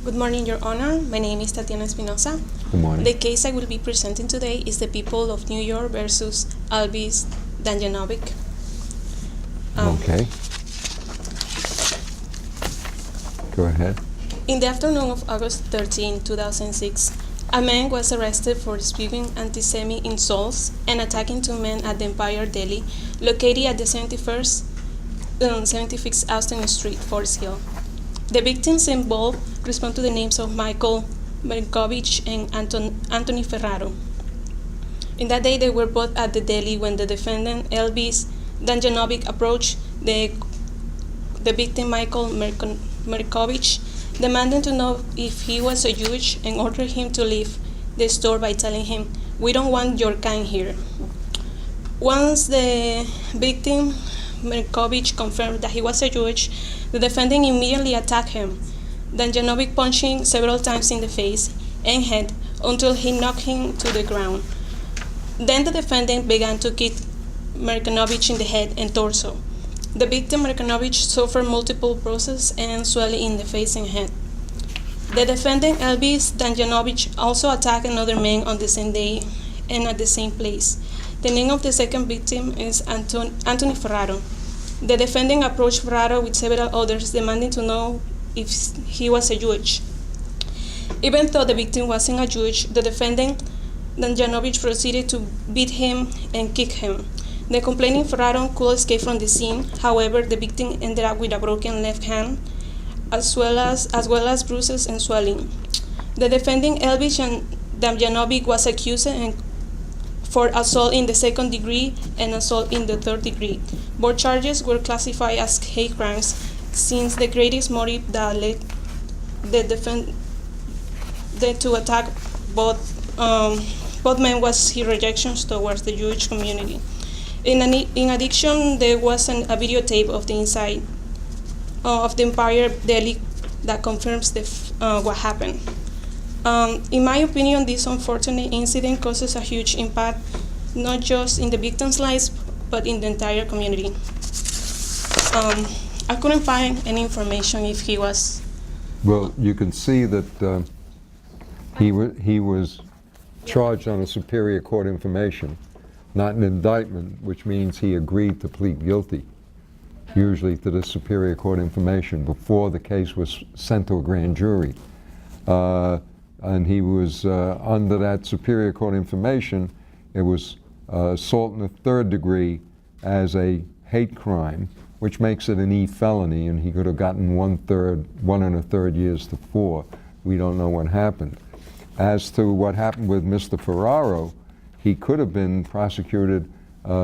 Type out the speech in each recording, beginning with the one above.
Good morning, Your Honor. My name is Tatiana Espinoza. Good morning. The case I will be presenting today is the people of New York versus Alvis Danjanovic. Okay. Go ahead. In the afternoon of August 13, 2006, a man was arrested for spewing anti-Semitic insults and attacking two men at the Empire Deli, located at the 75th Austin Street, Forest Hill. The victims involved respond to the names of Michael Merkovich and Anthony Ferraro. In that day, they were both at the deli when the defendant, Elvis Danjanovic, approached the victim, Michael Merkovich, demanding to know if he was a Jewish and ordered him to leave the store by telling him, "We don't want your kind here." Once the victim, Merkovich, confirmed that he was a Jewish, the defendant immediately attacked him, Danjanovic punching several times in the face and head until he knocked him to the ground. Then the defendant began to kick Merkovich in the head and torso. The victim, Merkovich, suffered multiple bruises and swelling in the face and head. The defendant, Elvis Danjanovic, also attacked another man on the same day and at the same place. The name of the second victim is Anthony Ferraro. The defendant approached Ferraro with several others, demanding to know if he was a Jewish. Even though the victim wasn't a Jewish, the defendant, Danjanovic, proceeded to beat him and kick him. The complaining Ferraro could escape from the scene. However, the victim ended up with a broken left hand, as well as bruises and swelling. The defendant, Elvis Danjanovic, was accused for assault in the second degree and assault in the third degree. Both charges were classified as hate crimes, since the greatest motive that led the defendant to attack both men was his rejection towards the Jewish community. In addition, there was a videotape of the inside of the Empire Deli that confirms what happened. In my opinion, this unfortunate incident causes a huge impact, not just in the victims' lives, but in the entire community. I couldn't find any information if he was... Well, you can see that he was charged on a superior court information, not an indictment, which means he agreed to plead guilty, usually to the superior court information, before the case was sent to a grand jury. And he was under that superior court information. It was assault in the third degree as a hate crime, which makes it an E felony, and he could have gotten 1.33 years to 4. We don't know what happened. As to what happened with Mr. Ferraro, he could have been prosecuted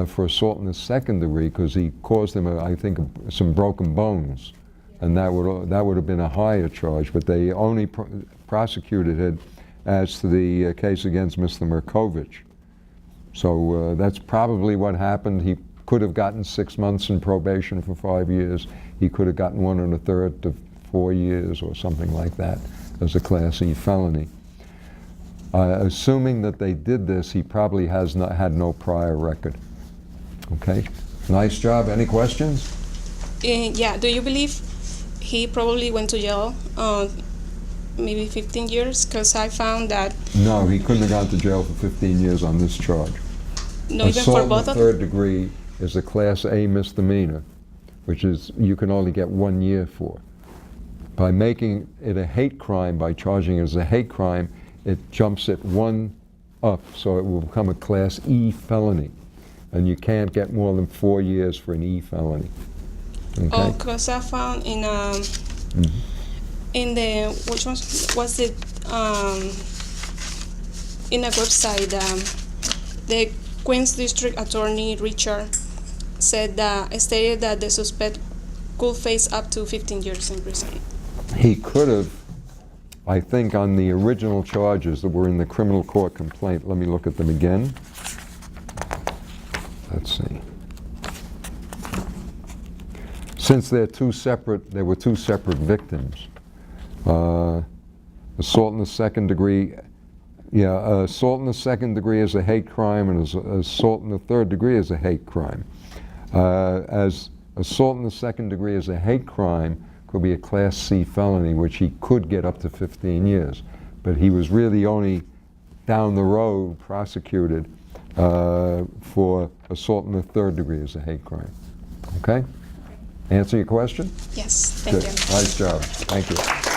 for assault in the second degree because he caused him, I think, some broken bones, and that would have been a higher charge. But they only prosecuted it as to the case against Mr. Merkovich. So that's probably what happened. He could have gotten 6 months in probation for 5 years. He could have gotten 1.33 to 4 years or something like that as a Class E felony. Assuming that they did this, he probably had no prior record. Okay, nice job. Any questions? Yeah, do you believe he probably went to jail maybe 15 years? Because I found that... No, he couldn't have gone to jail for 15 years on this charge. No, even for both of them? Assault in the third degree is a Class A misdemeanor, which is you can only get 1 year for. By making it a hate crime, by charging it as a hate crime, it jumps it 1 up, so it will become a Class E felony. And you can't get more than 4 years for an E felony. Okay? Oh, because I found in in the, which one was it, in a website, the Queens District Attorney Richard stated that the suspect could face up to 15 years in prison. He could have, I think, on the original charges that were in the criminal court complaint. Let me look at them again. Let's see. Since there were two separate victims. Assault in the second degree, assault in the second degree is a hate crime, and assault in the third degree is a hate crime. As assault in the second degree is a hate crime, could be a Class C felony, which he could get up to 15 years. But he was really only down the road prosecuted for assault in the third degree as a hate crime. Okay? Answer your question? Yes, thank Good. you. Nice job. Thank you.